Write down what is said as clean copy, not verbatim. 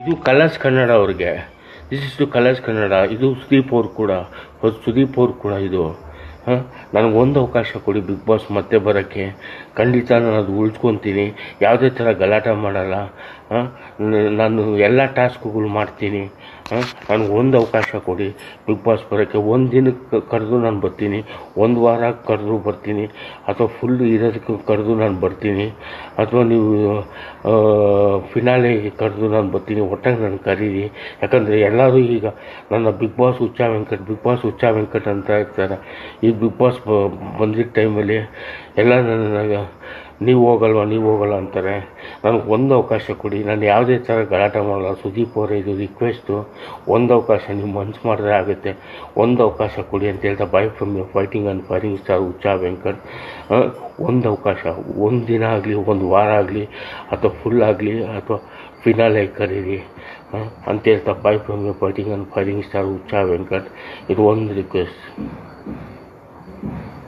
ಇದು ಕಲರ್ಸ್ ಕನ್ನಡ ಅವ್ರಿಗೆ. This is to Colors Kannada. ಇದು ಸುದೀಪ್ ಅವ್ರು ಕೂಡ ಇದು. ನನಗೊಂದು ಅವಕಾಶ ಕೊಡಿ ಬಿಗ್ ಬಾಸ್ ಮತ್ತೆ ಬರೋಕ್ಕೆ. ಖಂಡಿತ ನಾನು ಅದು ಉಳಿಸ್ಕೊತೀನಿ. ಯಾವುದೇ ಥರ ಗಲಾಟೆ ಮಾಡಲ್ಲ. ನಾನು ಎಲ್ಲ ಟಾಸ್ಕ್ಗಳು ಮಾಡ್ತೀನಿ. ನನಗೊಂದು ಅವಕಾಶ ಕೊಡಿ ಬಿಗ್ ಬಾಸ್ ಬರೋಕ್ಕೆ. ಒಂದು ದಿನಕ್ಕೆ ಕರೆದು ನಾನು ಬರ್ತೀನಿ, ಒಂದು ವಾರ ಕರೆದು ಬರ್ತೀನಿ, ಅಥವಾ ಫುಲ್ ಇರೋದಕ್ಕೆ ಕರೆದು ನಾನು ಬರ್ತೀನಿ, ಅಥವಾ ನೀವು ಫಿನಾಲೆ ಕರೆದು ನಾನು ಬರ್ತೀನಿ. ಒಟ್ಟಾಗಿ ನಾನು ಕರೀರಿ. ಯಾಕಂದರೆ ಎಲ್ಲರೂ ಈಗ ನನ್ನ ಬಿಗ್ ಬಾಸ್ ಹುಚ್ಚ ವೆಂಕಟ್ ಅಂತ ಇರ್ತಾರೆ. ಈ ಬಿಗ್ ಬಾಸ್ ಬಂದಿದ್ದ ಟೈಮಲ್ಲಿ ಎಲ್ಲ ನನಗೆ ನೀವು ಹೋಗಲ್ವ ಅಂತಾರೆ. ನನಗೆ ಒಂದು ಅವಕಾಶ ಕೊಡಿ. ನಾನು ಯಾವುದೇ ಥರ ಗಲಾಟೆ ಮಾಡಲ್ಲ. ಸುದೀಪ್ ಅವರೇ, ಇದು ರಿಕ್ವೆಸ್ಟು. ಒಂದು ಅವಕಾಶ ನೀವು ಮನ್ಸು ಮಾಡಿದ್ರೆ ಆಗುತ್ತೆ. ಒಂದು ಅವಕಾಶ ಕೊಡಿ ಅಂತ ಹೇಳ್ತಾ boy from you fighting and firing star Huccha Venkat. ಒಂದು ಅವಕಾಶ, ಒಂದು ದಿನ ಆಗಲಿ, ಒಂದು ವಾರ ಆಗಲಿ, ಅಥವಾ ಫುಲ್ ಆಗಲಿ, ಅಥವಾ ಫಿನಾಲೆ ಕರೀರಿ ಅಂತ ಹೇಳ್ತಾ boy from you fighting and firing star Huccha Venkat. ಇದು ಒಂದು ರಿಕ್ವೆಸ್ಟ್.